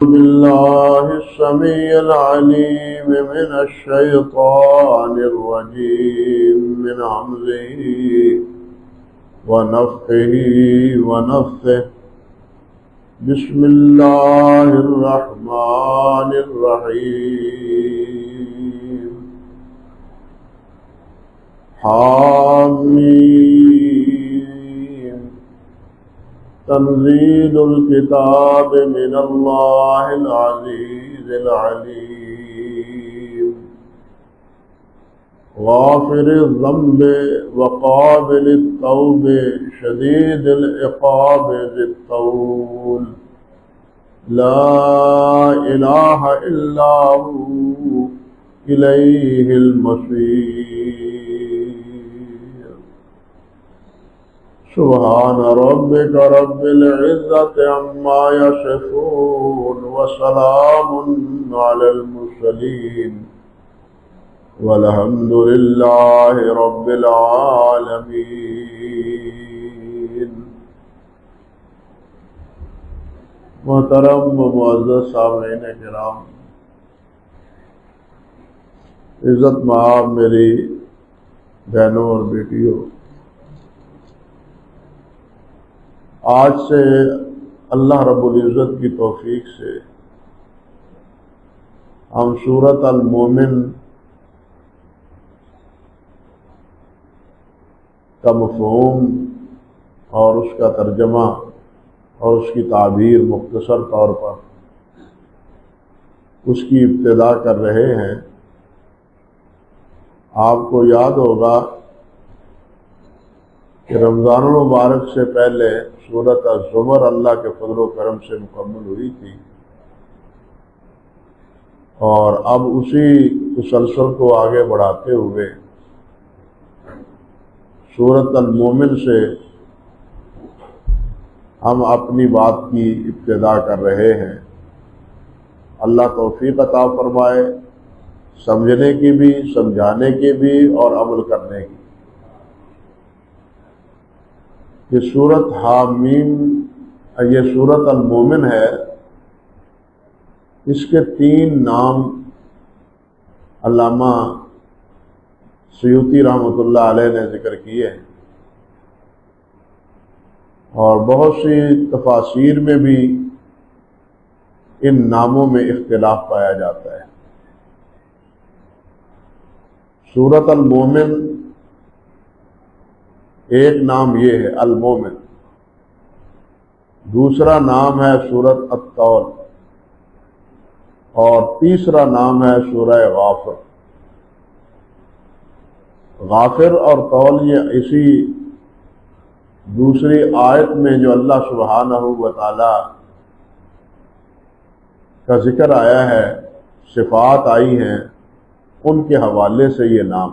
بالله السميع العليم من الشيطان الرجيم من همزه ونفخه ونفثه بسم الله الرحمن الرحيم حامين تنزيل الكتاب من الله العزيز العليم غافر الذنب وقابل التوب شديد العقاب ذي الطول لا إله إلا هو إليه المصير سبحان ربك رب العزة عما يصفون وسلام على المرسلين والحمد لله رب العالمين۔ محترم و معزز سامعین کرام، عزت مآب میری بہنوں اور بیٹیوں، آج سے اللہ رب العزت کی توفیق سے ہم سورۃ المومن کا مفہوم اور اس کا ترجمہ اور اس کی تعبیر مختصر طور پر اس کی ابتدا کر رہے ہیں۔ آپ کو یاد ہوگا کہ رمضان المبارک سے پہلے سورۃ الزمر اللہ کے فضل و کرم سے مکمل ہوئی تھی، اور اب اسی تسلسل کو آگے بڑھاتے ہوئے سورۃ المومن سے ہم اپنی بات کی ابتدا کر رہے ہیں۔ اللہ توفیق عطا فرمائے سمجھنے کی بھی، سمجھانے کی بھی اور عمل کرنے کی۔ یہ سورۃ حامیم، یہ سورۃ المومن ہے، اس کے 3 نام علامہ سیوطی رحمۃ اللہ علیہ نے ذکر کیے ہیں، اور بہت سی تفاسیر میں بھی ان ناموں میں اختلاف پایا جاتا ہے۔ سورۃ المومن ایک نام یہ ہے المومن، دوسرا نام ہے سورۃ الطول، اور تیسرا نام ہے سورہ غافر۔ غافر اور طول یہ اسی دوسری آیت میں جو اللہ سبحانہ و تعالی کا ذکر آیا ہے، صفات آئی ہیں، ان کے حوالے سے یہ نام۔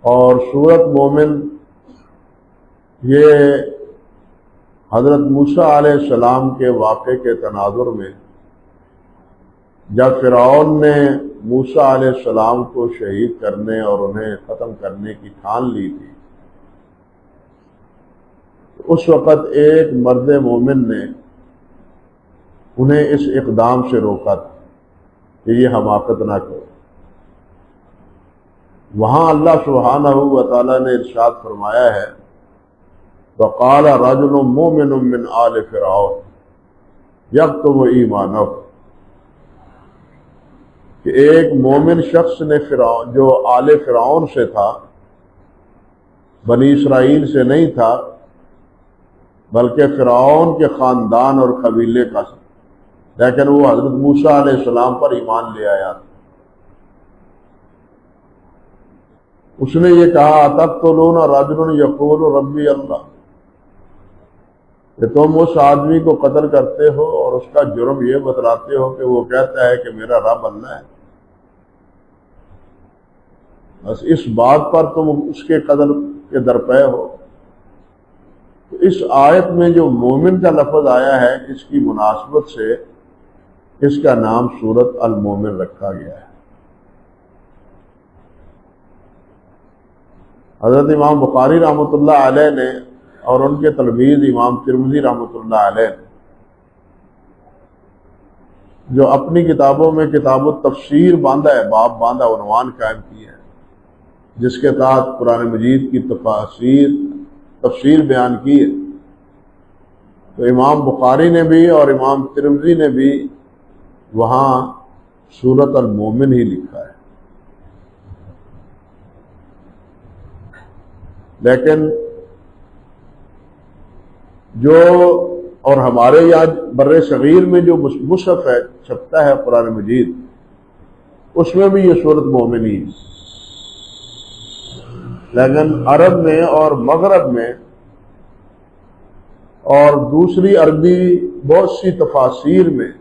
اور سورۃ مومن یہ حضرت موسیٰ علیہ السلام کے واقعے کے تناظر میں جب فرعون نے موسیٰ علیہ السلام کو شہید کرنے اور انہیں ختم کرنے کی ٹھان لی تھی، اس وقت ایک مرد مومن نے انہیں اس اقدام سے روکا تھا کہ یہ حماقت نہ کرو۔ وہاں اللہ سبحانہ و تعالی نے ارشاد فرمایا ہے وَقَالَ رَجُلٌ مُؤْمِنٌ مِّنْ آلِ فِرْعَوْنَ يَكْتُمُ ایمانہ، کہ ایک مومن شخص نے جو آل فرعون سے تھا، بنی اسرائیل سے نہیں تھا بلکہ فرعون کے خاندان اور قبیلے کا، لیکن وہ حضرت موسیٰ علیہ السلام پر ایمان لے آیا تھا۔ اس نے یہ کہا أَتَقْتُلُونَ رَجُلًا يَقُولُ رَبِّيَ اللَّهُ، کہ تم اس آدمی کو قتل کرتے ہو اور اس کا جرم یہ بتلاتے ہو کہ وہ کہتا ہے کہ میرا رب اللہ ہے، بس اس بات پر تم اس کے قتل کے درپے ہو۔ تو اس آیت میں جو مومن کا لفظ آیا ہے، اس کی مناسبت سے اس کا نام سورۃ المومن رکھا گیا ہے۔ حضرت امام بخاری رحمۃ اللہ علیہ نے اور ان کے تلمیذ امام ترمذی رحمۃ اللہ علیہ جو اپنی کتابوں میں کتاب التفسیر باندھا ہے، باب باندھا، عنوان قائم کیا ہے، جس کے تحت قرآن مجید کی تفسیر بیان کی ہے، تو امام بخاری نے بھی اور امام ترمذی نے بھی وہاں سورۃ المومن ہی لکھا ہے۔ لیکن جو اور ہمارے یہاں بر صغیر میں جو مصحف ہے چھپتا ہے قرآن مجید، اس میں بھی یہ سورۃ مومن ہی ہے، لیکن عرب میں اور مغرب میں اور دوسری عربی بہت سی تفاسیر میں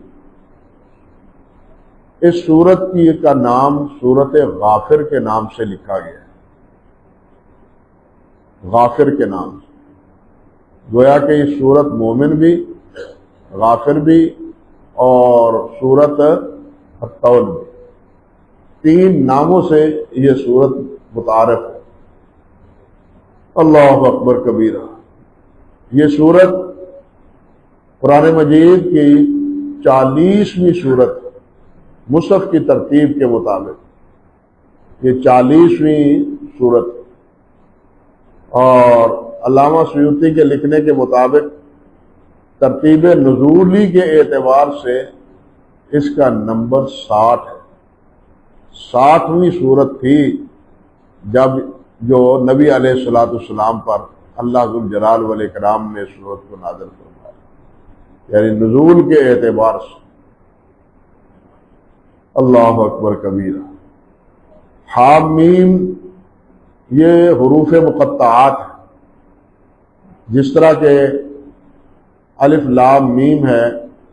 اس سورت کا نام سورۃ غافر کے نام سے لکھا گیا ہے، غافر کے نام سے، گویا کہ یہ سورت مومن بھی، غافر بھی اور سورت الطول بھی، تین ناموں سے یہ سورت متعارف ہے۔ اللہ اکبر کبیرہ۔ یہ سورت قرآن مجید کی 40ویں سورت مصحف کی ترتیب کے مطابق، یہ 40ویں سورت، اور علامہ سیوطی کے لکھنے کے مطابق ترتیب نزولی کے اعتبار سے اس کا نمبر 60 ہے۔ 60ویں سورت تھی جب جو نبی علیہ الصلوۃ والسلام پر اللہ ذوالجلال والاکرام نے سورت کو نازل فرمایا، یعنی نزول کے اعتبار سے۔ اللہ اکبر کبیرہ۔ حامیم یہ حروف مقطعات ہیں، جس طرح کہ الف لام میم ہے،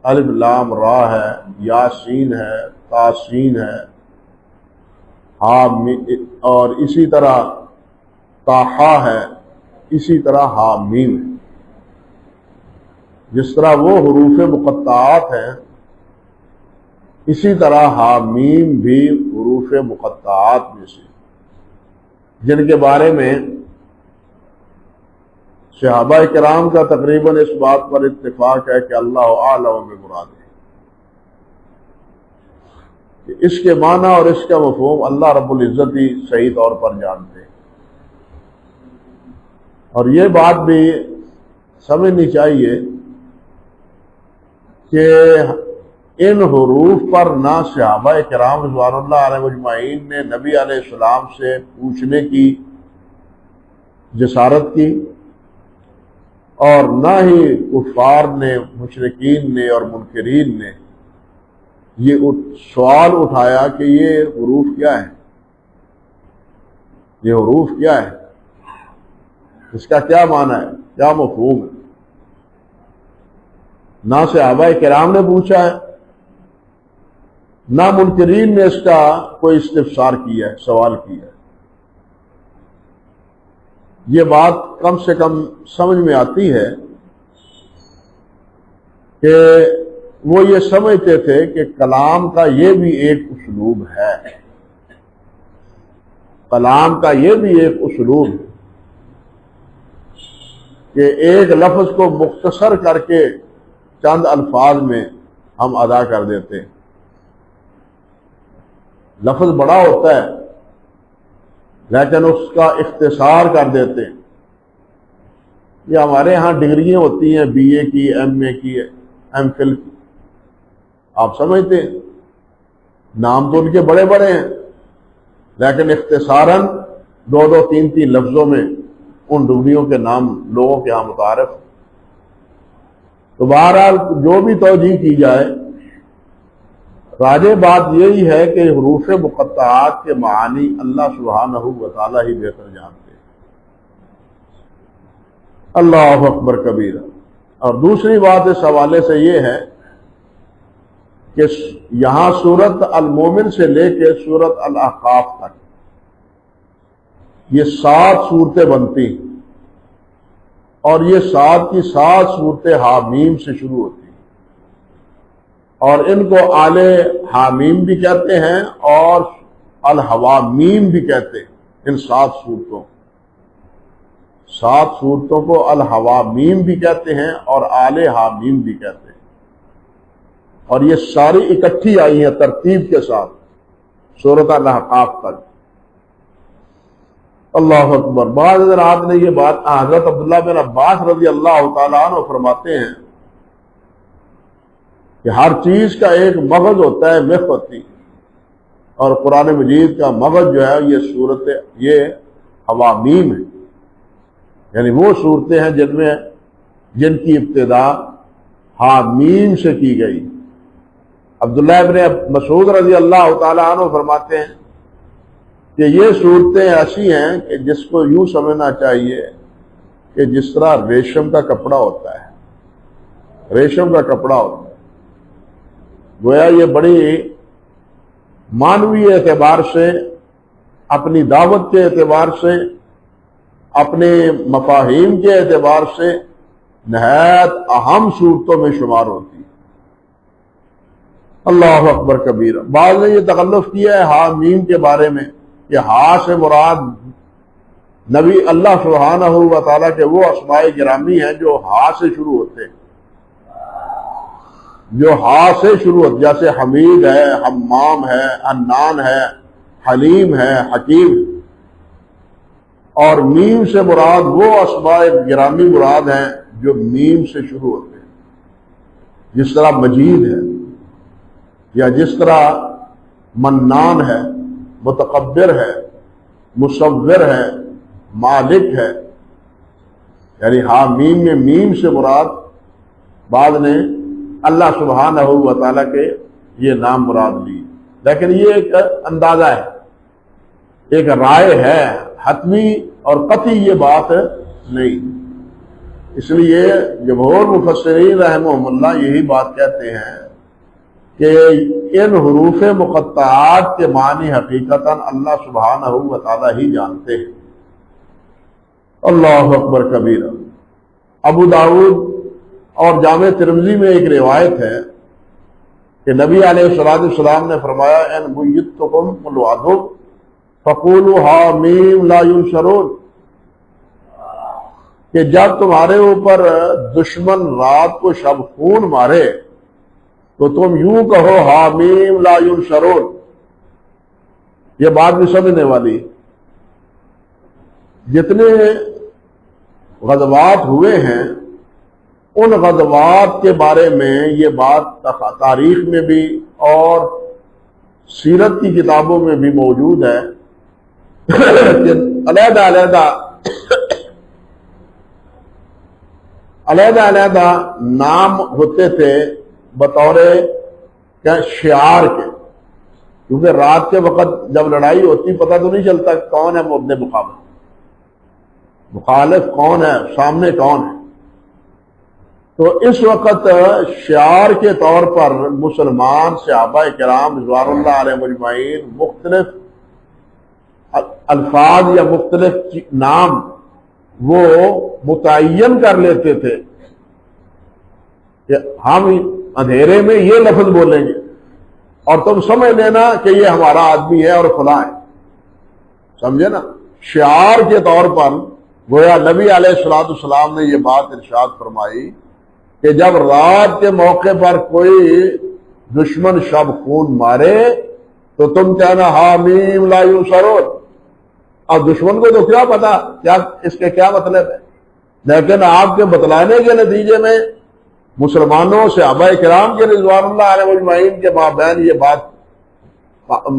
الف لام را ہے، یاسین ہے، تاسین ہے، اور اسی طرح تاہا ہے، اسی طرح حامیم ہے۔ جس طرح وہ حروف مقطعات ہیں، اسی طرح حامیم بھی حروف مقطعات میں سے، جن کے بارے میں صحابہ کرام کا تقریباً اس بات پر اتفاق ہے کہ اللہ اعلم بمراد ہے، کہ اس کے معنی اور اس کا مفہوم اللہ رب العزت ہی صحیح طور پر جانتے ہیں۔ اور یہ بات بھی سمجھنی چاہیے کہ ان حروف پر نہ صحابہ کرام رضوان اللہ علیہ اجمعین نے نبی علیہ السلام سے پوچھنے کی جسارت کی، اور نہ ہی کفار نے، مشرکین نے اور منکرین نے یہ سوال اٹھایا کہ یہ حروف کیا ہے، یہ حروف کیا ہے، اس کا کیا معنی ہے، کیا مفہوم ہے۔ نہ صحابہ کرام نے پوچھا ہے، نہ منکرین نے اس کا کوئی استفسار کیا ہے، سوال کیا ہے۔ یہ بات کم سے کم سمجھ میں آتی ہے کہ وہ یہ سمجھتے تھے کہ کلام کا یہ بھی ایک اسلوب ہے، کلام کا یہ بھی ایک اسلوب ہے کہ ایک لفظ کو مختصر کر کے چند الفاظ میں ہم ادا کر دیتے ہیں۔ لفظ بڑا ہوتا ہے لیکن اس کا اختصار کر دیتے ہیں۔ یہ ہمارے ہاں ڈگریاں ہوتی ہیں، بی اے کی، ایم اے کی، ایم فل کی، آپ سمجھتے ہیں، نام تو ان کے بڑے بڑے ہیں لیکن اختصاراً 2-3 لفظوں میں ان ڈگریوں کے نام لوگوں کے ہاں متعارف۔ تو بہرحال جو بھی توجیہ کی جائے، راجع بات یہی ہے کہ حروف مقطعات کے معانی اللہ سبحانہ و تعالی ہی بہتر جانتے ہیں۔ اللہ اکبر کبیرہ۔ اور دوسری بات اس حوالے سے یہ ہے کہ یہاں سورت المومن سے لے کے سورت الاحقاف تک یہ 7 صورتیں بنتی ہیں، اور یہ 7 کی 7 صورتیں حامیم سے شروع ہوتی ہیں، اور ان کو آل حامیم بھی کہتے ہیں اور الحوامیم بھی کہتے ہیں۔ ان 7 صورتوں کو الحوامیم بھی کہتے ہیں اور آل حامیم بھی کہتے ہیں۔ اور یہ ساری اکٹھی آئی ہیں ترتیب کے ساتھ سورۃ الاحقاف تک۔ اللہ اکبر۔ بعض حضرات نے یہ بات حضرت عبداللہ بن عباس رضی اللہ تعالیٰ عنہ فرماتے ہیں کہ ہر چیز کا ایک مغز ہوتا ہے، مخ ہوتی ہے، اور قرآن مجید کا مغز جو ہے یہ حوامیم ہے، یعنی وہ صورتیں ہیں جن کی ابتدا حامیم سے کی گئی۔ عبداللہ ابن مسعود رضی اللہ تعالیٰ عنہ فرماتے ہیں کہ یہ صورتیں ایسی ہیں کہ جس کو یوں سمجھنا چاہیے کہ جس طرح ریشم کا کپڑا ہوتا ہے، ریشم کا کپڑا ہوتا ہے، گویا یہ بڑی معنوی اعتبار سے، اپنی دعوت کے اعتبار سے، اپنے مفاہیم کے اعتبار سے نہایت اہم صورتوں میں شمار ہوتی ہے۔ اللہ اکبر کبیرہ۔ بعض نے یہ تکلف کیا ہے ہا میم کے بارے میں کہ ہا سے مراد نبی اللہ سبحانہ و تعالیٰ کے وہ اسماء گرامی ہیں جو ہا سے شروع ہوتے ہیں، جو ہا سے شروع ہوتے، جیسے حمید ہے، حمام ہے، حنان ہے، حلیم ہے، حکیم ہے۔ اور میم سے مراد وہ اسماء گرامی مراد ہیں جو میم سے شروع ہوتے ہیں، جس طرح مجید ہے، یا جس طرح منان ہے، متکبر ہے، مصور ہے، مالک ہے۔ یعنی حامیم میں میم سے مراد بعد نے اللہ سبحانہ و تعالیٰ کے یہ نام مراد لی، لیکن یہ ایک اندازہ ہے، ایک رائے ہے، حتمی اور قطعی یہ بات نہیں۔ اس لیے جمہور مفسرین رحمہم اللہ یہی بات کہتے ہیں کہ ان حروف مقطعات کے معنی حقیقتاً اللہ سبحانہ و تعالیٰ ہی جانتے ہیں۔ اللہ اکبر کبیرہ۔ ابو داؤد اور جامع ترمذی میں ایک روایت ہے کہ نبی علیہ السلام نے فرمایا ان بیتکم العدو فقولوا حامیم لا ینشرون، کہ جب تمہارے اوپر دشمن رات کو شب خون مارے تو تم یوں کہو حامیم لا ینشرون۔ یہ بات بھی سمجھنے والی، جتنے غزوات ہوئے ہیں ان غزوات کے بارے میں یہ بات تاریخ میں بھی اور سیرت کی کتابوں میں بھی موجود ہے کہ علیحدہ نام ہوتے تھے بطور شعار کے، کیونکہ رات کے وقت جب لڑائی ہوتی پتہ تو نہیں چلتا کون ہے مبنے مخالف کون ہے، سامنے کون ہے۔ تو اس وقت شعار کے طور پر مسلمان صحابہ کرام رضوان اللہ علیہ مجمعین مختلف الفاظ یا مختلف نام وہ متعین کر لیتے تھے کہ ہم اندھیرے میں یہ لفظ بولیں گے اور تم سمجھ لینا کہ یہ ہمارا آدمی ہے اور فلاں ہے، سمجھے نا۔ شعار کے طور پر گویا نبی علیہ السلام نے یہ بات ارشاد فرمائی کہ جب رات کے موقع پر کوئی دشمن شب خون مارے تو تم کہنا حامیم لا ینصرون۔ اب دشمن کو تو کیا پتا کیا اس کے کیا مطلب ہے، لیکن آپ کے بتلانے کے نتیجے میں مسلمانوں صحابہ کرام کے رضوان اللہ علیہ مجمعین کے مابین یہ بات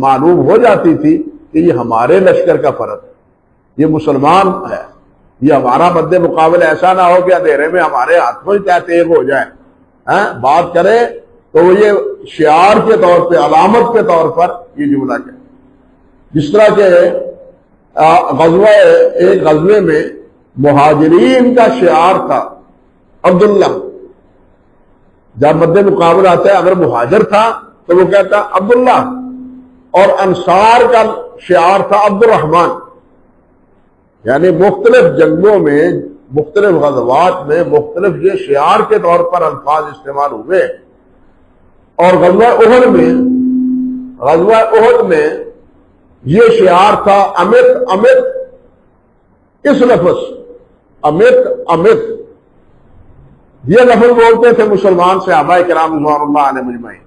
معلوم ہو جاتی تھی کہ یہ ہمارے لشکر کا فرد ہے، یہ مسلمان ہے، یہ ہمارا مد مقابل ایسا نہ ہو کہ اندھیرے میں ہمارے ہاتھوں ہی کیا تیز ہو جائے، بات کرے تو وہ یہ شعار کے طور پہ، علامت کے طور پر یہ جملہ کہ جس طرح کے ایک غزوے میں مہاجرین کا شعار تھا عبداللہ، جب مد مقابل آتا ہے اگر مہاجر تھا تو وہ کہتا عبداللہ، اور انصار کا شعار تھا عبد الرحمن۔ یعنی مختلف جنگوں میں، مختلف غزوات میں مختلف یہ شعار کے طور پر الفاظ استعمال ہوئے۔ اور غزوہ احد میں یہ شعار تھا امت امت، اس لفظ امت امت، یہ لفظ بولتے تھے مسلمان صحابہ کرام رضوان اللہ علیہ مجمعین۔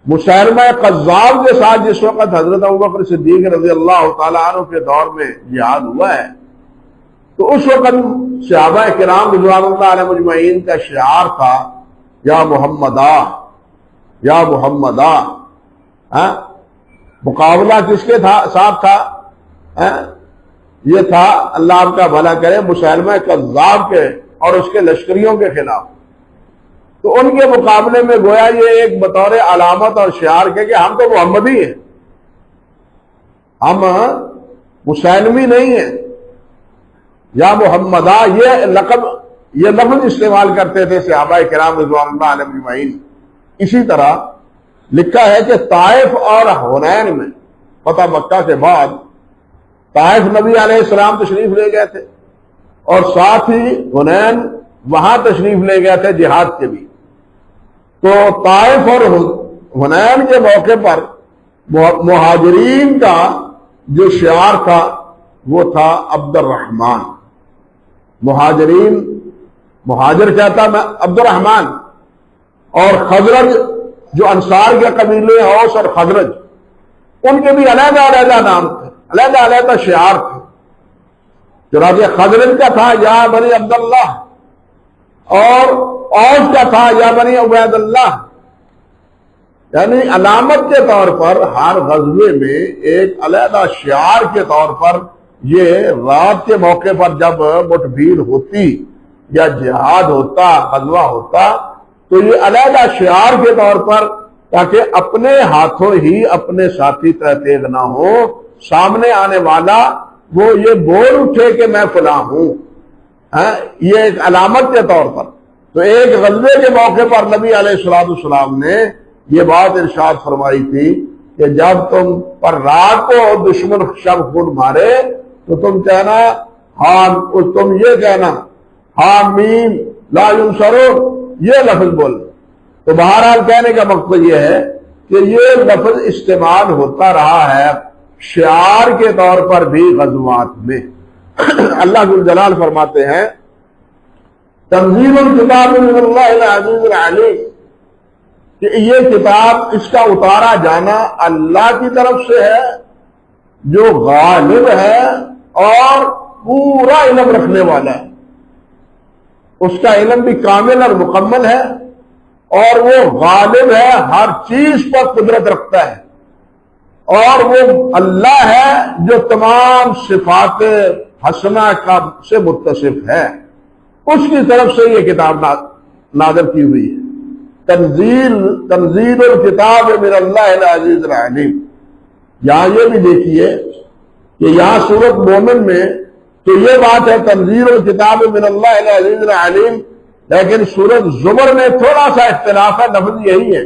مسیلمہ قذاب کے ساتھ جس وقت حضرت ابوبکر صدیق رضی اللہ تعالیٰ عنہ کے دور میں جہاد ہوا ہے، تو اس وقت صحابہ کرام رضوان اللہ علیہ مجمعین کا شعار تھا یا محمدہ یا محمدہ۔ مقابلہ کس کے ساتھ تھا؟ یہ تھا، اللہ آپ کا بھلا کرے، مسیلمہ قذاب کے اور اس کے لشکریوں کے خلاف۔ تو ان کے مقابلے میں گویا یہ ایک بطور علامت اور شعار کے کہ ہم تو محمدی ہیں، ہم مسیلمی نہیں ہیں، یا محمدہ، یہ لفظ استعمال کرتے تھے صحابہ کرام رضوان اللہ علیہ اجمعین۔ اسی طرح لکھا ہے کہ طائف اور حنین میں فتح مکہ کے بعد طائف نبی علیہ السلام تشریف لے گئے تھے، اور ساتھ ہی حنین وہاں تشریف لے گئے تھے جہاد کے بھی۔ تو طائف اور حنین کے موقع پر مہاجرین کا جو شعار تھا وہ تھا عبد الرحمن۔ مہاجر کیا تھا؟ عبد الرحمن۔ اور خزرج جو انصار کے قبیلے اوس اور خزرج، ان کے بھی علیحدہ علیحدہ نام تھے، علیحدہ علیحدہ شعار تھے۔ چنانچہ خزرج کا تھا یا بنی عبداللہ، اور اوس کا تھا یا بنی عبید اللہ۔ یعنی علامت کے طور پر ہر غزوے میں ایک علیحدہ شعار کے طور پر یہ رات کے موقع پر جب مٹ بھیڑ ہوتی یا جہاد ہوتا، غزوہ ہوتا، تو یہ علیحدہ شعار کے طور پر، تاکہ اپنے ہاتھوں ہی اپنے ساتھی تیغ نہ ہو، سامنے آنے والا وہ یہ بول اٹھے کہ میں فلاں ہوں، یہ ایک علامت کے طور پر۔ تو ایک غزوے کے موقع پر نبی علیہ السلام نے یہ بات ارشاد فرمائی تھی کہ جب تم پر رات کو دشمن شب خون مارے تو تم کہنا تم یہ کہنا حامیم لا ینصرون، یہ لفظ بول۔ تو بہرحال کہنے کا مقصد یہ ہے کہ یہ لفظ استعمال ہوتا رہا ہے شعار کے طور پر بھی غزوات میں۔ اللہ ذو الجلال فرماتے ہیں تنزیل الکتاب من اللہ العزیز العلیم، کہ یہ کتاب، اس کا اتارا جانا اللہ کی طرف سے ہے جو غالب ہے اور پورا علم رکھنے والا ہے۔ اس کا علم بھی کامل اور مکمل ہے، اور وہ غالب ہے، ہر چیز پر قدرت رکھتا ہے، اور وہ اللہ ہے جو تمام صفات حسنہ سے متصف ہے۔ اس کی طرف سے یہ کتاب نازل کی ہوئی ہے۔ تنزیل الکتاب من اللہ العزیز العلیم۔ یہاں یہ بھی دیکھیے کہ یہاں سورۃ مومن میں تو یہ بات ہے تنزیل الکتاب من اللہ العزیز العلیم، لیکن سورۃ زمر میں تھوڑا سا اختلاف ہے، لفظ یہی ہے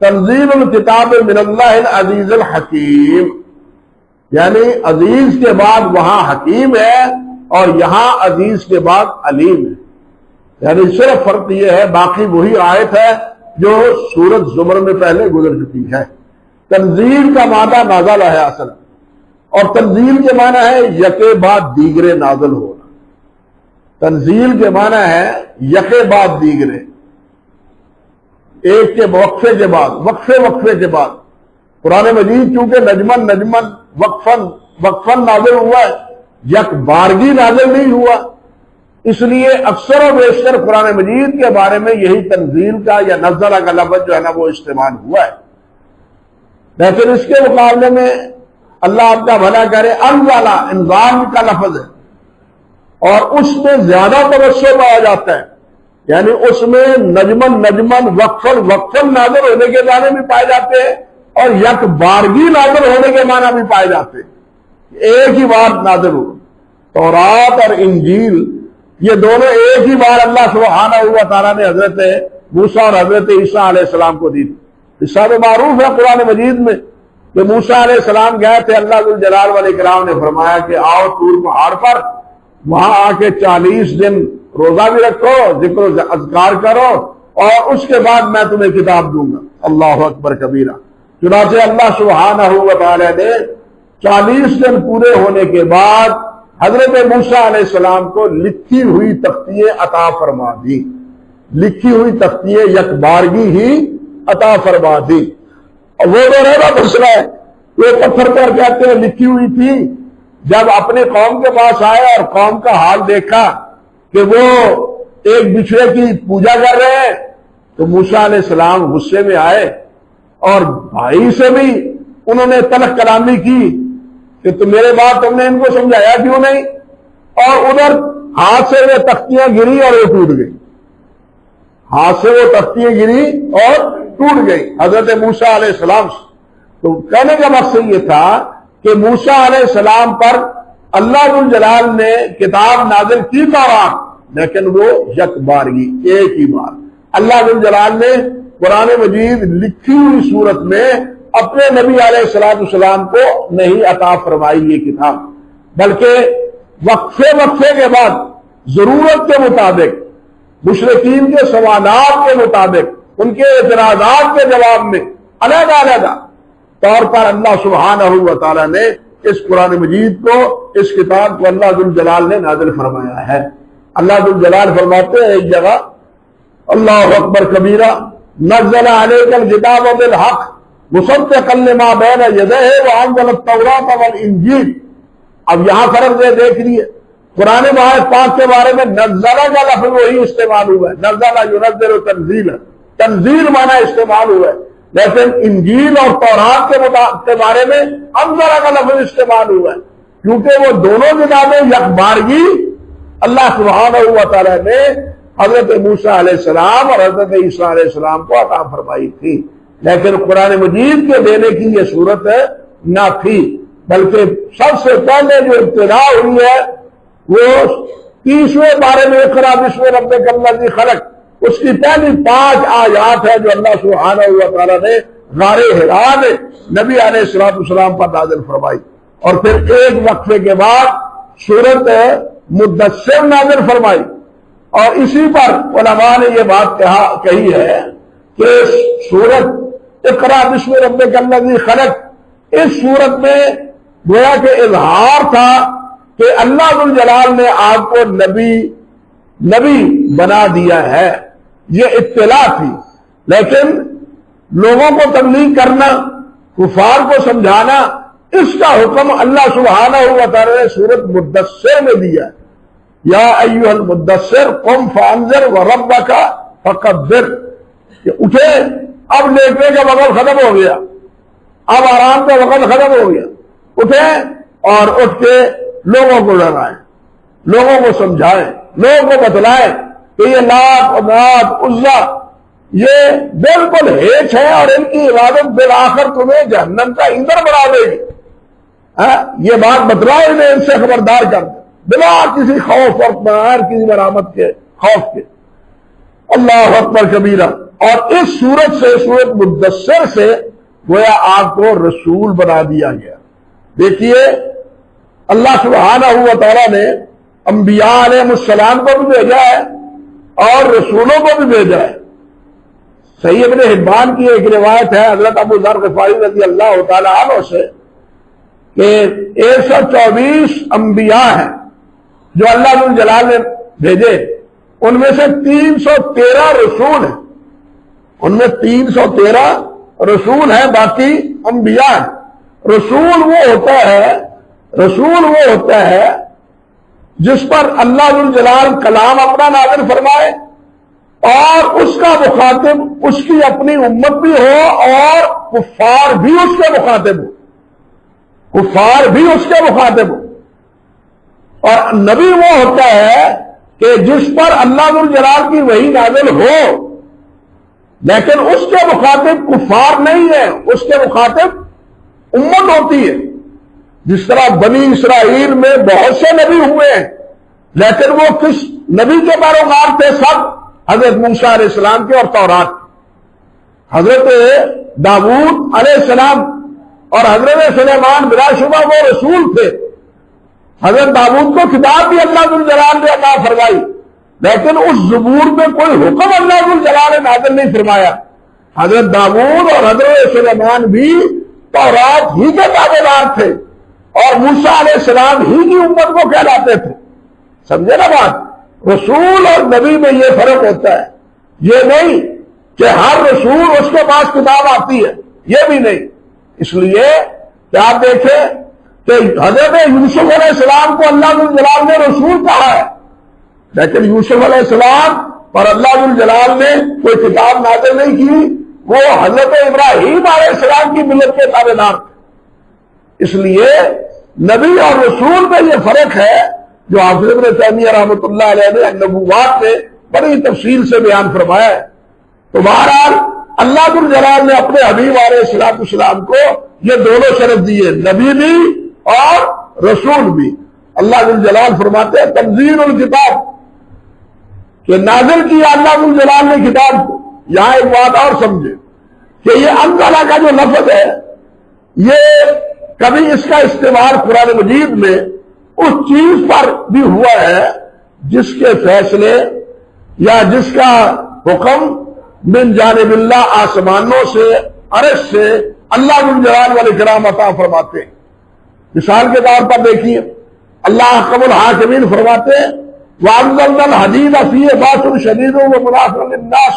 تنزیل الکتاب من اللہ العزیز الحکیم، یعنی عزیز کے بعد وہاں حکیم ہے اور یہاں عزیز کے بعد علیم ہے۔ یعنی صرف فرق یہ ہے، باقی وہی آیت ہے جو سورۃ زمر میں پہلے گزر چکی ہے۔ تنزیل کا معنی نازل ہے اصل، اور تنزیل کے معنی ہے یکے بعد دیگرے نازل ہونا۔ تنزیل کے معنی ہے یکے بعد دیگرے، ایک کے وقفے کے بعد، وقفے کے بعد۔ قرآن مجید چونکہ نجمن وقفن نازل ہوا ہے، یک بارگی نازل نہیں ہوا، اس لیے اکثر و بیشتر قرآن مجید کے بارے میں یہی تنزیل کا یا نزل کا لفظ جو ہے نا وہ استعمال ہوا ہے۔ لیکن اس کے مقابلے میں اللہ آپ کا بھلا کرے انزل انزال کا لفظ ہے، اور اس میں زیادہ توسع پایا جاتا ہے، یعنی اس میں نجمن وقفن نازل ہونے کے معنی بھی پائے جاتے ہیں، اور یک بارگی نازل ہونے کے معنی بھی پائے جاتے ہیں، ایک ہی بار نازل ہو۔ تورات اور انجیل یہ دونوں ایک ہی بار اللہ سبحانہ و تعالیٰ نے حضرت موسیٰ اور حضرت عیسیٰ علیہ السلام کو دی۔ اس سے معروف ہے قرآن مجید میں کہ موسیٰ علیہ السلام گئے تھے، اللہ ذو الجلال والاکرام نے فرمایا کہ آؤ طور پہاڑ پر، وہاں آ کے 40 دن روزہ بھی رکھو، ذکر و اذکار کرو، اور اس کے بعد میں تمہیں کتاب دوں گا۔ اللہ اکبر کبیرہ۔ چنانچہ اللہ سبحانہ و تعالیٰ نے 40 دن پورے ہونے کے بعد حضرت موسیٰ علیہ السلام کو لکھی ہوئی تختیاں عطا فرما دی۔ لکھی ہوئی تختیاں یک بارگی ہی عطا فرما دی. اور وہ تو رہا مسئلہ ہے، وہ پتھر پر کہتے ہیں لکھی ہوئی تھی. جب اپنے قوم کے پاس آئے اور قوم کا حال دیکھا کہ وہ ایک بچھڑے کی پوجا کر رہے ہیں تو موسیٰ علیہ السلام غصے میں آئے اور بھائی سے بھی انہوں نے تلخ کلامی کی کہ تو میرے بات تم نے ان کو سمجھایا کیوں نہیں. اور ادھر ہاتھ سے وہ تختیاں گری اور وہ ٹوٹ گئی. ہاتھ سے وہ تختیاں گری اور ٹوٹ گئی حضرت موسیٰ علیہ السلام سے. تو کہنے کا مقصد یہ تھا کہ موسیٰ علیہ السلام پر اللہ ذو الجلال نے کتاب نازل کی تورات، لیکن وہ یک بارگی ایک ہی بار. اللہ ذو الجلال نے قرآن مجید لکھی ہوئی صورت میں اپنے نبی علیہ السلام کو نہیں عطا فرمائی یہ کتاب، بلکہ وقفے وقفے کے بعد ضرورت کے مطابق مشرکین کے سوالات کے مطابق ان کے اعتراضات کے جواب میں علیحدہ علیحدہ طور پر اللہ سبحانہ و تعالیٰ نے اس قرآن مجید کو، اس کتاب کو اللہ ذو الجلال نے نازل فرمایا ہے. اللہ ذو الجلال فرماتے ہیں ایک جگہ اللہ اکبر کبیرہ نزل علیک الکتاب بالحق مصدقا لما بین یدیہ وانزل التوراۃ والانجیل. اب یہاں فرق دیکھ لیے، قرآن پاک کے بارے میں نزلہ کا لفظ وہی استعمال ہوا ہے، نزلہ ینزل تنزیلا، تنزیل معنی استعمال ہوا ہے. لیکن انجیل اور تورات کے بارے میں انزلہ کا لفظ استعمال ہوا ہے، کیونکہ وہ دونوں کتابیں یک بارگی اللہ سبحانہ و تعالیٰ نے حضرت موسیٰ علیہ السلام اور حضرت عیسیٰ علیہ السلام کو عطا فرمائی تھی. لیکن قرآن مجید کے دینے کی یہ صورت نہ تھی، بلکہ سب سے پہلے جو ابتدا ہوئی ہے وہ 30ویں پارے میں اقرأ باسم ربک الذی خلق، اس کی پہلی 5 آیات ہے جو اللہ سبحانہ و تعالیٰ نے غار حرا میں نبی علیہ السلام پر نازل فرمائی. اور پھر ایک وقفے کے بعد سورت مدثر نازل فرمائی. اور اسی پر علماء نے یہ بات کہی ہے کہ سورت اقرأ باسم ربک الذی خلق، اس سورت میں گویا کہ اظہار تھا کہ اللہ ذو الجلال نے آپ کو نبی بنا دیا ہے، یہ اطلاع تھی. لیکن لوگوں کو تبلیغ کرنا، کفار کو سمجھانا، اس کا حکم اللہ سبحانہ و تعالی نے سورت مدثر میں دیا. یا ایھا المدثر قم فانذر وربک فکبر، کہ اٹھے، اب لیٹنے کا وقت ختم ہو گیا، اب آرام کا وقت ختم ہو گیا، اٹھیں اور اٹھ کے لوگوں کو ڈرائیں، لوگوں کو سمجھائیں، لوگوں کو بتلائیں کہ یہ لات اور منات عزا یہ بالکل ہیچ ہے اور ان کی عبادت بالآخر تمہیں جہنم کا ایندھن بنا دے گی. یہ بات بتلائے انہیں، ان سے خبردار کر دیں بلا کسی خوف اور بغیر کسی مرامت کے خوف کے. اللہ اکبر کبیرہ. اور اس صورت سے، سورت مدثر سے گویا آپ کو رسول بنا دیا گیا. دیکھیے اللہ سبحانہ و تعالیٰ نے انبیاء علیہ السلام کو بھی بھیجا ہے اور رسولوں کو بھی بھیجا ہے. صحیح ابن حبان کی ایک روایت ہے حضرت ابو ذر غفاری رضی اللہ تعالیٰ عنہ سے کہ 124 انبیاء ہیں جو اللہ ذو الجلال نے بھیجے، ان میں سے 313 رسول ہیں، ان میں 313 رسول ہیں، باقی انبیاء ہیں. رسول وہ ہوتا ہے جس پر اللہ ذو الجلال کلام اپنا نازل فرمائے اور اس کا مخاطب اس کی اپنی امت بھی ہو اور کفار بھی اس کے مخاطب ہو. اور نبی وہ ہوتا ہے کہ جس پر اللہ ذو الجلال کی وحی نازل ہو لیکن اس کے مخاطب کفار نہیں ہے، اس کے مخاطب امت ہوتی ہے. جس طرح بنی اسرائیل میں بہت سے نبی ہوئے ہیں لیکن وہ کس نبی کے پیروکار تھے؟ سب حضرت موسیٰ علیہ السلام کے اور تورات. حضرت داؤد علیہ السلام اور حضرت سلیمان بلا شبہ وہ رسول تھے. حضرت داؤد کو کتاب بھی اللہ ذو الجلال نے عطا فرمائی لیکن اس زبور میں کوئی حکم اللہ ذو الجلال نے نازل نہیں فرمایا. حضرت داؤد اور حضرت سلیمان بھی تورات ہی کے تابعدار تھے اور موسیٰ علیہ السلام ہی کی امت کو کہلاتے تھے. سمجھے نا بات؟ رسول اور نبی میں یہ فرق ہوتا ہے. یہ نہیں کہ ہر رسول اس کے پاس کتاب آتی ہے، یہ بھی نہیں۔ اس لیے کہ آپ دیکھیں کہ حضرت یوسف علیہ السلام کو اللہ ذو الجلال نے رسول کہا ہے، لیکن یوسف علیہ السلام پر اللہ ذو الجلال نے کوئی کتاب نازل نہیں کی، وہ حضرت ابراہیم علیہ السلام کی ملت کے تابع دار تھے۔ اس لیے نبی اور رسول میں یہ فرق ہے جو حافظ ابن تیمیہ رحمۃ اللہ علیہ نے نبوات میں بڑی تفصیل سے بیان فرمایا ہے۔ تو بہرحال اللہ ذو الجلال نے اپنے حبیب علیہ السلام کو یہ دونوں شرف دیے، نبی بھی اور رسول بھی۔ اللہ ذو الجلال فرماتے ہیں تنزیل الکتاب، کہ نازل کیا اللہ ذو الجلال نے کتاب کو۔ یہاں ایک بات اور سمجھے کہ یہ انزلہ کا جو لفظ ہے، یہ کبھی اس کا استعمال قرآن مجید میں اس چیز پر بھی ہوا ہے جس کے فیصلے یا جس کا حکم من جانب اللہ آسمانوں سے عرش سے اللہ ذو الجلال والاکرام عطا فرماتے ہیں۔ مثال کے طور پر دیکھیے اللہ احکم الحاکمین فرماتے ہیں وَأَنزَلْنَا الْحَدِيدَ فِيهِ بَأْسٌ شَدِيدٌ وَمَنَافِعُ لِلنَّاسِ۔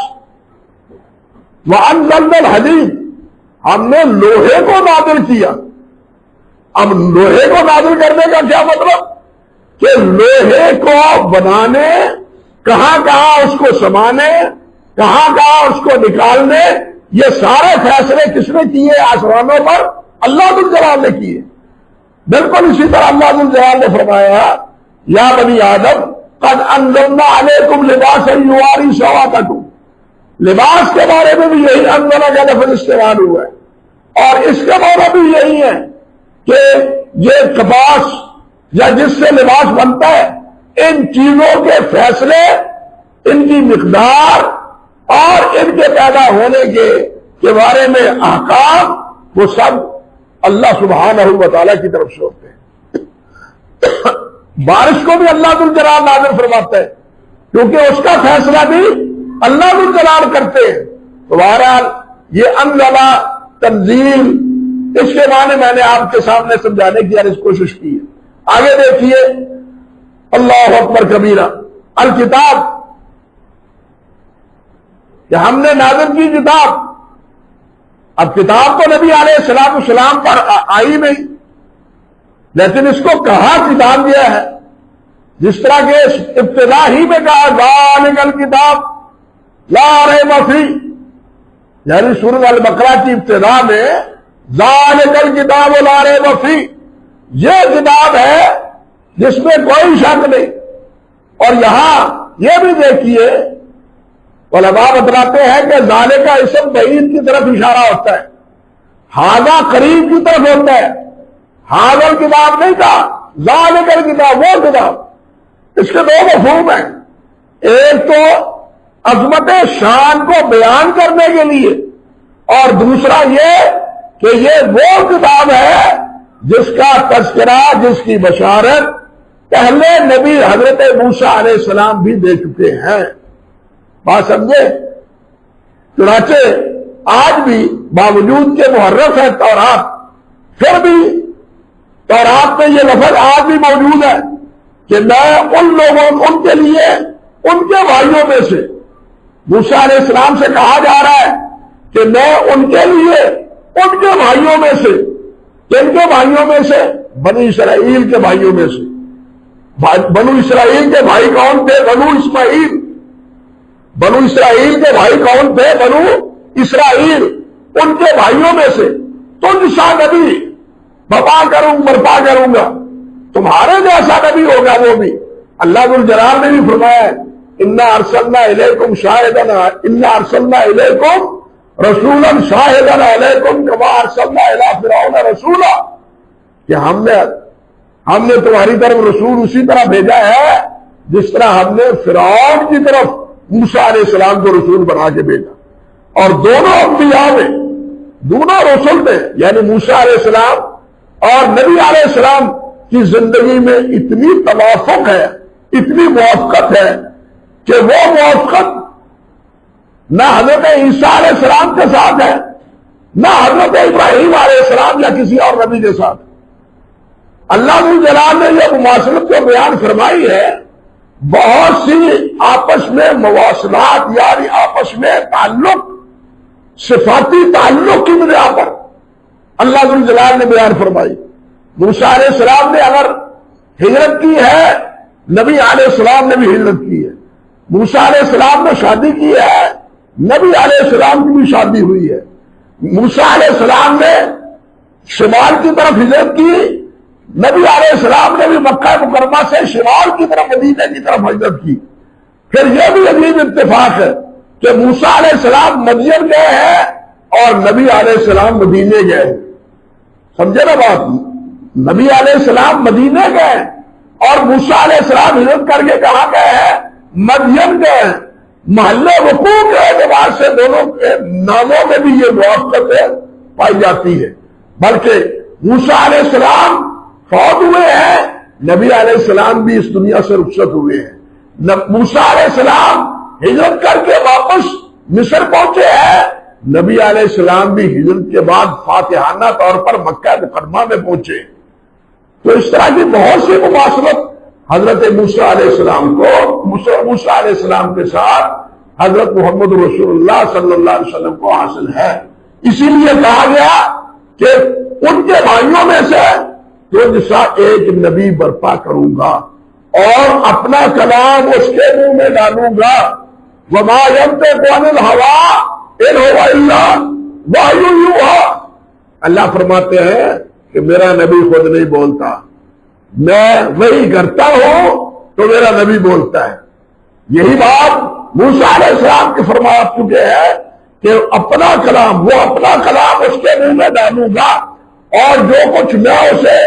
وَأَنزَلْنَا الْحَدِيدَ، ہم نے لوہے کو نازل کیا۔ اب لوہے کو نازل کرنے کا کیا مطلب؟ کہ لوہے کو بنانے، کہاں کہاں اس کو سمانے، کہاں کہاں اس کو نکالنے، یہ سارے فیصلے کس نے کیے؟ آسمانوں پر اللہ ذو الجلال نے کیے۔ بالکل اسی طرح اللہ ذو الجلال نے فرمایا یا بنی آدم قد انزلنا علیکم لباسا یواری سوآتکم، لباس کے بارے میں بھی یہی انزلہ کا لفظ استعمال ہوا ہے، اور اس کے بارے بھی یہی ہے کہ یہ کپاس یا جس سے لباس بنتا ہے، ان چیزوں کے فیصلے، ان کی مقدار اور ان کے پیدا ہونے کے بارے میں احکام، وہ سب اللہ سبحانہ و تعالیٰ کی طرف سے ہوتے ہیں۔ بارش کو بھی اللہ ذو الجلال نازل فرماتا ہے کیونکہ اس کا فیصلہ بھی اللہ ذو الجلال کرتے ہیں۔ تو بہرحال یہ انزلہ تنزیل، اس کے معنی میں نے آپ کے سامنے سمجھانے کی کوشش کی ہے۔ آگے دیکھیے اللہ اکبر کبیرہ، الکتاب، کہ ہم نے نازل کی کتاب۔ اب کتاب تو نبی علیہ السلام پر آئی نہیں، لیکن اس کو کہا کتاب دیا ہے، جس طرح کہ ابتدا ہی میں کہا ذالک الکتاب لا ریب فیہ، یعنی سورۃ البقرہ کی ابتدا میں ذالک الکتاب لا ریب فیہ، یہ کتاب ہے جس میں کوئی شک نہیں۔ اور یہاں یہ بھی دیکھیے علماء بتلاتے ہیں کہ ذالک کا اسم بعید کی طرف اشارہ ہوتا ہے، ھذا قریب کی طرف ہوتا ہے۔ ھذا الکتاب نہیں کہا، ذالک الکتاب وہ کتاب۔ اس کے دو مفہوم ہیں، ایک تو عظمت شان کو بیان کرنے کے لیے، اور دوسرا یہ کہ یہ وہ کتاب ہے جس کا تذکرہ، جس کی بشارت پہلے نبی حضرت موسیٰ علیہ السلام بھی دے چکے ہیں۔ بات سمجھے؟ چنانچہ آج بھی باوجود کے محرف ہے تورات، پھر بھی تورات میں یہ لفظ آج بھی موجود ہے کہ میں ان لوگوں، ان کے لیے، ان کے بھائیوں میں سے، موسیٰ علیہ السلام سے کہا جا رہا ہے کہ میں ان کے لیے، ان کے بھائیوں میں سے، ان کے بھائیوں میں سے، بنی اسرائیل کے بھائیوں میں سے۔ بنو اسرائیل کے بھائی کون تھے؟ بنو اسماعیل۔ بنو اسرائیل کے بھائی کون تھے؟ بنو اسرائیل، ان کے بھائیوں میں سے تجھ سا نبی برپا کروں گا، تمہارے جیسا نبی ہوگا وہ بھی۔ اللہ ذو الجلال نے بھی فرمایا انا ارسلنا الیکم شاہدا، انا ارسلنا الیکم رسولا شاہدا علیکم کما ارسلنا الی فرعون رسولا، کہ ہم نے تمہاری طرف رسول اسی طرح بھیجا ہے جس طرح ہم نے فرعون کی طرف موسیٰ علیہ السلام کو رسول بنا کے بھیجا۔ اور دونوں انبیاء میں، دونوں رسول میں، یعنی موسیٰ علیہ السلام اور نبی علیہ السلام کی زندگی میں اتنی توافق ہے، اتنی موافقت ہے کہ وہ موافقت نہ حضرت عیسیٰ علیہ السلام کے ساتھ ہے، نہ حضرت ابراہیم علیہ السلام یا کسی اور نبی کے ساتھ۔ اللہ ذو الجلال نے یہ مماثلت کو بیان فرمائی ہے، بہت سی آپس میں مواصلات یعنی آپس میں تعلق، صفاتی تعلق کی بنا پر اللہ ذو الجلال نے بیان فرمائی۔ موسیٰ علیہ السلام نے اگر ہجرت کی ہے، نبی علیہ السلام نے بھی ہجرت کی ہے۔ موسیٰ علیہ السلام نے شادی کی ہے، نبی علیہ السلام کی بھی شادی ہوئی ہے۔ موسیٰ علیہ السلام نے شمال کی طرف ہجرت کی، نبی علیہ السلام نے بھی مکہ مکرمہ سے شمال کی طرف مدینہ کی طرف ہجرت کی۔ پھر یہ بھی عجیب اتفاق ہے کہ موسیٰ علیہ السلام مدین گئے ہیں اور نبی علیہ السلام مدینے گئے ہیں۔ سمجھے نا بات؟ نبی علیہ السلام مدینے گئے اور موسیٰ علیہ السلام ہجرت کر کے کہاں گئے ہیں؟ مدین گئے ہیں۔ محلے وقوع کے اعتبار سے دونوں کے ناموں میں بھی یہ موافقت پائی جاتی ہے۔ بلکہ موسیٰ علیہ السلام فوت ہوئے ہیں، نبی علیہ السلام بھی اس دنیا سے رخصت ہوئے ہیں۔ موسیٰ علیہ السلام ہجرت کر کے واپس مصر پہنچے ہیں، نبی علیہ السلام بھی ہجرت کے بعد فاتحانہ طور پر مکہ مکرمہ میں پہنچے۔ تو اس طرح کی بہت سی مماثلت حضرت موسیٰ علیہ السلام کو موسیٰ علیہ السلام کے ساتھ حضرت محمد رسول اللہ صلی اللہ علیہ وسلم کو حاصل ہے۔ اسی لیے کہا گیا کہ ان کے بھائیوں میں سے تو جسا ایک نبی برپا کروں گا اور اپنا کلام اس کے منہ میں ڈالوں گا۔ وما ينطق عن الهوى ان هو الا وحی یوحی۔ اللہ فرماتے ہیں کہ میرا نبی خود نہیں بولتا، میں وہی کرتا ہوں تو میرا نبی بولتا ہے۔ یہی بات موسیٰ علیہ السلام کے فرما چکے ہیں کہ اپنا کلام، وہ اپنا کلام اس کے منہ میں ڈالوں گا اور جو کچھ میں اسے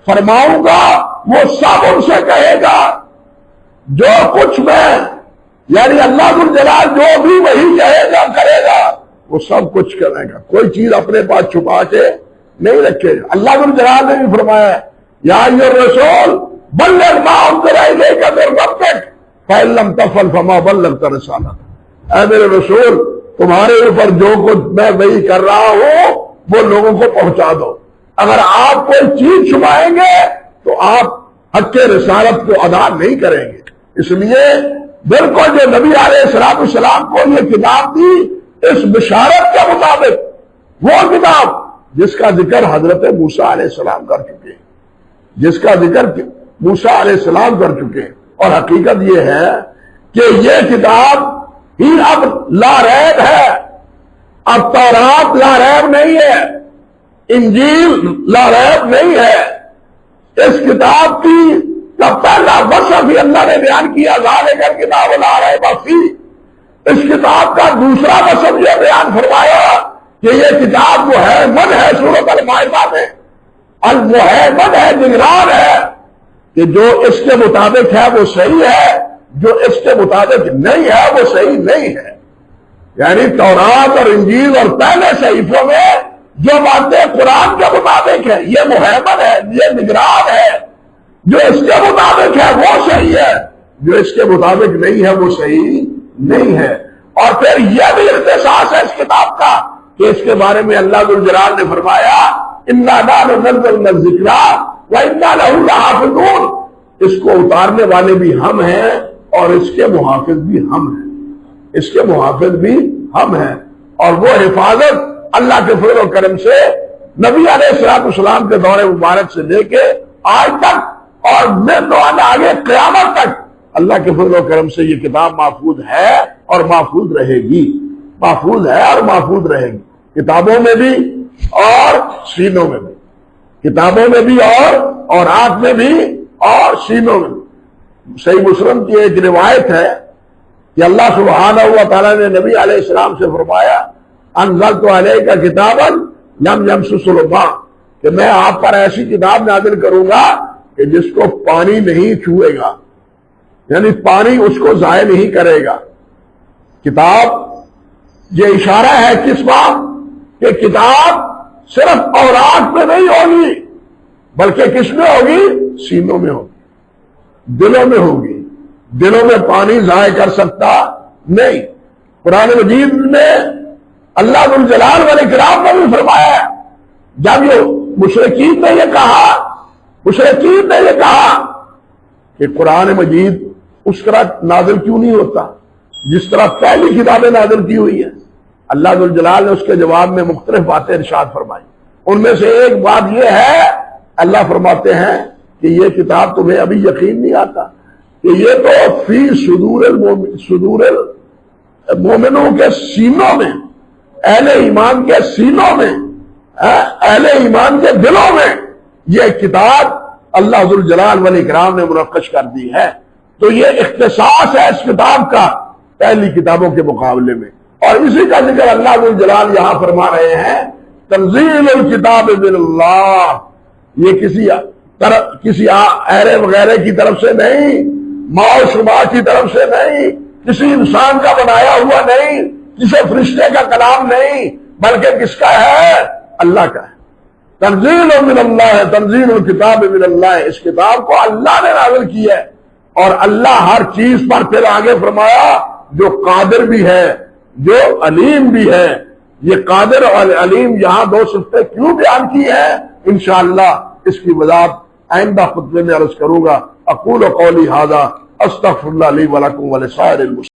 فرماؤں گا وہ سب ان سے کہے گا۔ جو کچھ میں یعنی اللہ ذو الجلال جو بھی وہی کہے گا کرے گا، وہ سب کچھ کرے گا، کوئی چیز اپنے پاس چھپا کے نہیں رکھے گا۔ اللہ ذو الجلال نے بھی فرمایا یا ایھا الرسول بلغ ما انزل الیک من ربک فإن لم تفعل فما بلغت رسالتہ۔ اے میرے رسول، تمہارے اوپر جو کچھ میں وہی کر رہا ہوں وہ لوگوں کو پہنچا دو۔ اگر آپ کوئی چیز چھپائیں گے تو آپ حق رسالت کو ادا نہیں کریں گے۔ اس لیے بالکل جو نبی علیہ السلام کو یہ کتاب دی اس بشارت کے مطابق، وہ کتاب جس کا ذکر حضرت موسیٰ علیہ السلام کر چکے ہیں، جس کا ذکر موسیٰ علیہ السلام کر چکے ہیں۔ اور حقیقت یہ ہے کہ یہ کتاب ہی اب لا ریب ہے۔ اب تورات لا ریب نہیں ہے، انجیل لا ریب نہیں ہے۔ اس کتاب کی کا پہلا وصف ہی اللہ نے بیان کیا، ذالک الکتاب لا ریب فیہ۔ اس کتاب کا دوسرا وصف یہ بیان فرمایا کہ یہ کتاب محیمن ہے۔ سورۃ المائدہ میں المحیمن ہے، نگران ہے کہ جو اس کے مطابق ہے وہ صحیح ہے، جو اس کے مطابق نہیں ہے وہ صحیح نہیں ہے۔ یعنی تورات اور انجیل اور پہلے صحیفوں میں جو باتیں قرآن کے مطابق ہے یہ محیمن ہے، یہ نگران ہے۔ جو اس کے مطابق ہے وہ صحیح ہے، جو اس کے مطابق نہیں ہے وہ صحیح نہیں ہے۔ اور پھر یہ بھی اختصاص ہے اس کتاب کا کہ اس کے بارے میں اللہ ذو الجلال نے فرمایا انا نحن نزلنا الذکر وَإِنَّا لَهُ لَحَافِظُونَ۔ اس کو اتارنے والے بھی ہم ہیں اور اس کے محافظ بھی ہم ہیں، اس کے محافظ بھی ہم ہیں۔ اور وہ حفاظت اللہ کے فضل و کرم سے نبی علیہ السلام کے دور مبارک سے لے کے آج تک اور آگے قیامت تک اللہ کے فضل و کرم سے یہ کتاب محفوظ ہے اور محفوظ رہے گی، محفوظ ہے اور محفوظ رہے گی، کتابوں میں بھی اور سینوں میں بھی، کتابوں میں بھی اور آنکھ میں بھی اور سینوں میں بھی۔ صحیح مسلم کی ایک روایت ہے کہ اللہ سبحانہ و تعالیٰ نے نبی علیہ السلام سے فرمایا انزلت علیک کتابا لم یمسسہ الماء، کہ میں آپ پر ایسی کتاب نازل کروں گا کہ جس کو پانی نہیں چھوئے گا، یعنی پانی اس کو ضائع نہیں کرے گا۔ کتاب یہ اشارہ ہے کس بات کہ کتاب صرف اوراق میں نہیں ہوگی بلکہ کس میں ہوگی؟ سینوں میں ہوگی، دلوں میں ہوگی۔ دلوں میں پانی ضائع کر سکتا نہیں۔ قرآن مجید میں اللہ ذو الجلال والاکرام نے بھی فرمایا ہے، جب یہ مشرکین نے یہ کہا کہ قرآن مجید اس طرح نازل کیوں نہیں ہوتا جس طرح پہلی کتابیں نازل کی ہوئی ہیں؟ اللہ ذو الجلال نے اس کے جواب میں مختلف باتیں ارشاد فرمائی. ان میں سے ایک بات یہ ہے، اللہ فرماتے ہیں کہ یہ کتاب تمہیں ابھی یقین نہیں آتا کہ یہ تو فی صدور المومنوں کے سینوں میں، اہل ایمان کے سینوں میں، اہل ایمان کے دلوں میں یہ کتاب اللہ ذو الجلال والاکرام نے منقش کر دی ہے. تو یہ اختصاص ہے اس کتاب کا پہلی کتابوں کے مقابلے میں. اور اسی کا ذکر اللہ ذو الجلال یہاں فرما رہے ہیں، تنزیل الکتاب من اللہ. یہ کسی ایرے وغیرہ کی طرف سے نہیں، ماء و شماء کی طرف سے نہیں، کسی انسان کا بنایا ہوا نہیں، کسی فرشتے کا کلام نہیں، بلکہ کس کا ہے؟ اللہ کا ہے. تنزیل من اللہ ہے، تنزیل الکتاب من اللہ ہے. اس کتاب کو اللہ نے نازل کی ہے. اور اللہ ہر چیز پر پھر آگے فرمایا جو قادر بھی ہے، جو علیم بھی ہے. یہ قادر اور علیم یہاں دو صفتیں کیوں بیان کی ہیں؟ انشاءاللہ اس کی وضاحت آئندہ خطبے میں عرض کروں گا. اقول قولی ھذا استغفر اللہ لی ولکم ولسائر المسلمین.